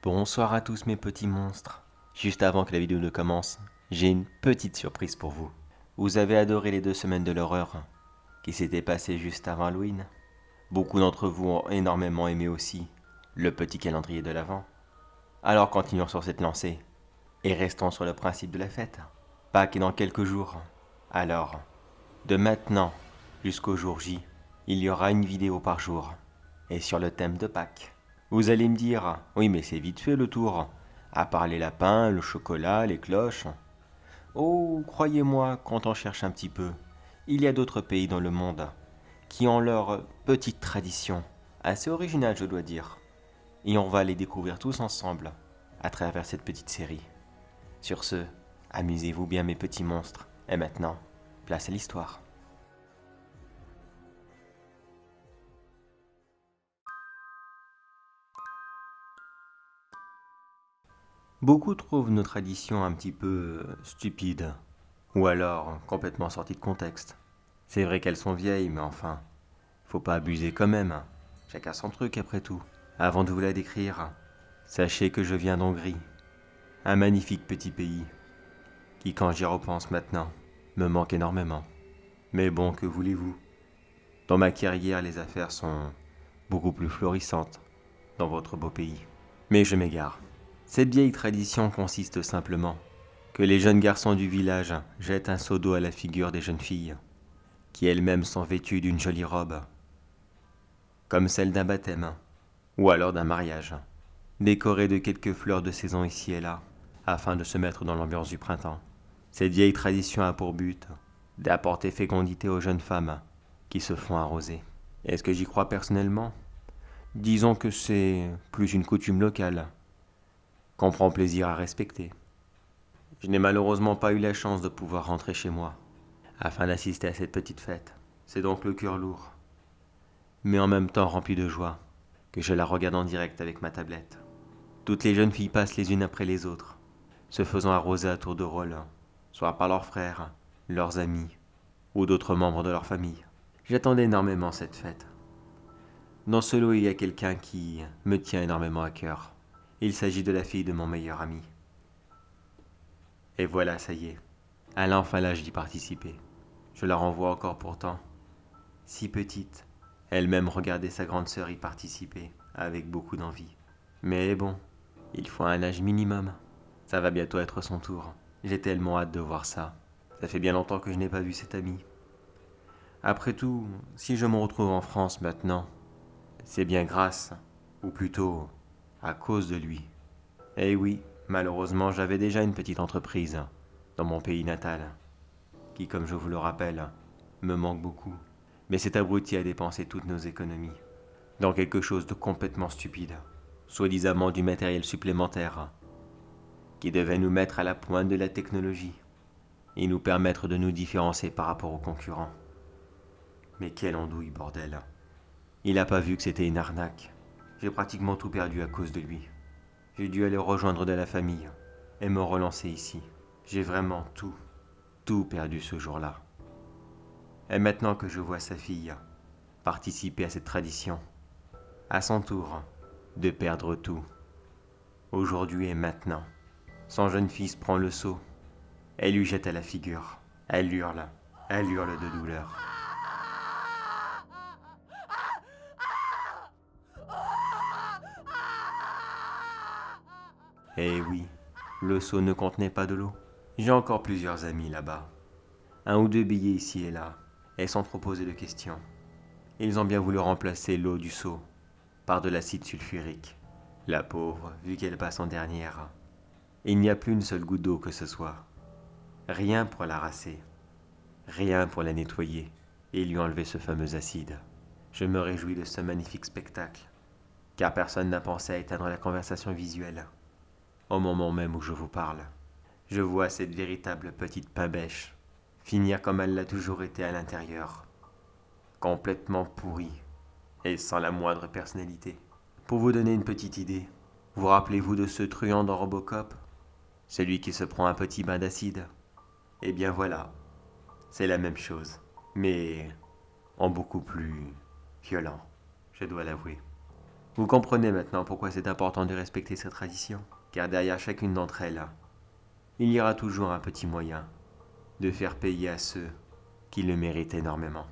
Bonsoir à tous mes petits monstres. Juste avant que la vidéo ne commence, j'ai une petite surprise pour vous. Vous avez adoré les 2 semaines de l'horreur qui s'étaient passées juste avant Halloween. Beaucoup d'entre vous ont énormément aimé aussi le petit calendrier de l'Avent. Alors continuons sur cette lancée et restons sur le principe de la fête. Pâques est dans quelques jours. Alors, de maintenant jusqu'au jour J, il y aura une vidéo par jour et sur le thème de Pâques. Vous allez me dire, oui mais c'est vite fait le tour, à part les lapins, le chocolat, les cloches. Oh, croyez-moi, quand on cherche un petit peu, il y a d'autres pays dans le monde qui ont leurs petites traditions, assez originales je dois dire. Et on va les découvrir tous ensemble à travers cette petite série. Sur ce, amusez-vous bien mes petits monstres. Et maintenant, place à l'histoire. Beaucoup trouvent nos traditions un petit peu stupides, ou alors complètement sorties de contexte. C'est vrai qu'elles sont vieilles, mais enfin, faut pas abuser quand même. Chacun son truc après tout. Avant de vous la décrire, sachez que je viens d'Hongrie, un magnifique petit pays, qui quand j'y repense maintenant, me manque énormément. Mais bon, que voulez-vous? Dans ma carrière, les affaires sont beaucoup plus florissantes dans votre beau pays. Mais je m'égare. Cette vieille tradition consiste simplement que les jeunes garçons du village jettent un seau d'eau à la figure des jeunes filles, qui elles-mêmes sont vêtues d'une jolie robe, comme celle d'un baptême, ou alors d'un mariage, décorée de quelques fleurs de saison ici et là, afin de se mettre dans l'ambiance du printemps. Cette vieille tradition a pour but d'apporter fécondité aux jeunes femmes qui se font arroser. Est-ce que j'y crois personnellement? Disons que c'est plus une coutume locale, qu'on prend plaisir à respecter. Je n'ai malheureusement pas eu la chance de pouvoir rentrer chez moi, afin d'assister à cette petite fête. C'est donc le cœur lourd, mais en même temps rempli de joie, que je la regarde en direct avec ma tablette. Toutes les jeunes filles passent les unes après les autres, se faisant arroser à tour de rôle, soit par leurs frères, leurs amis, ou d'autres membres de leur famille. J'attendais énormément cette fête. Dans ce lot, il y a quelqu'un qui me tient énormément à cœur. Il s'agit de la fille de mon meilleur ami. Et voilà, ça y est, elle a enfin l'âge d'y participer. Je la renvoie encore pourtant, si petite. Elle-même regardait sa grande sœur y participer, avec beaucoup d'envie. Mais bon, il faut un âge minimum. Ça va bientôt être son tour. J'ai tellement hâte de voir ça. Ça fait bien longtemps que je n'ai pas vu cet ami. Après tout, si je me retrouve en France maintenant, c'est bien grâce, ou plutôt à cause de lui. Eh oui, malheureusement j'avais déjà une petite entreprise dans mon pays natal, qui, comme je vous le rappelle, me manque beaucoup. Mais cet abruti a dépensé toutes nos économies dans quelque chose de complètement stupide, soi-disant du matériel supplémentaire, qui devait nous mettre à la pointe de la technologie et nous permettre de nous différencier par rapport aux concurrents. Mais quelle andouille, bordel. Il n'a pas vu que c'était une arnaque. J'ai pratiquement tout perdu à cause de lui. J'ai dû aller rejoindre de la famille et me relancer ici. J'ai vraiment tout perdu ce jour-là. Et maintenant que je vois sa fille participer à cette tradition, à son tour de perdre tout, aujourd'hui et maintenant, son jeune fils prend le seau et lui jette à la figure. Elle hurle de douleur. Eh oui, le seau ne contenait pas de l'eau. J'ai encore plusieurs amis là-bas. Un ou deux billets ici et là, et sans trop poser de questions. Ils ont bien voulu remplacer l'eau du seau par de l'acide sulfurique. La pauvre, vu qu'elle passe en dernière. Il n'y a plus une seule goutte d'eau que ce soit. Rien pour la rasser. Rien pour la nettoyer et lui enlever ce fameux acide. Je me réjouis de ce magnifique spectacle, car personne n'a pensé à éteindre la conversation visuelle. Au moment même où je vous parle, je vois cette véritable petite pain-bêche finir comme elle l'a toujours été à l'intérieur, complètement pourrie et sans la moindre personnalité. Pour vous donner une petite idée, vous rappelez-vous de ce truand dans Robocop? Celui qui se prend un petit bain d'acide? Eh bien voilà, c'est la même chose, mais en beaucoup plus violent, je dois l'avouer. Vous comprenez maintenant pourquoi c'est important de respecter ces traditions, car derrière chacune d'entre elles, il y aura toujours un petit moyen de faire payer à ceux qui le méritent énormément.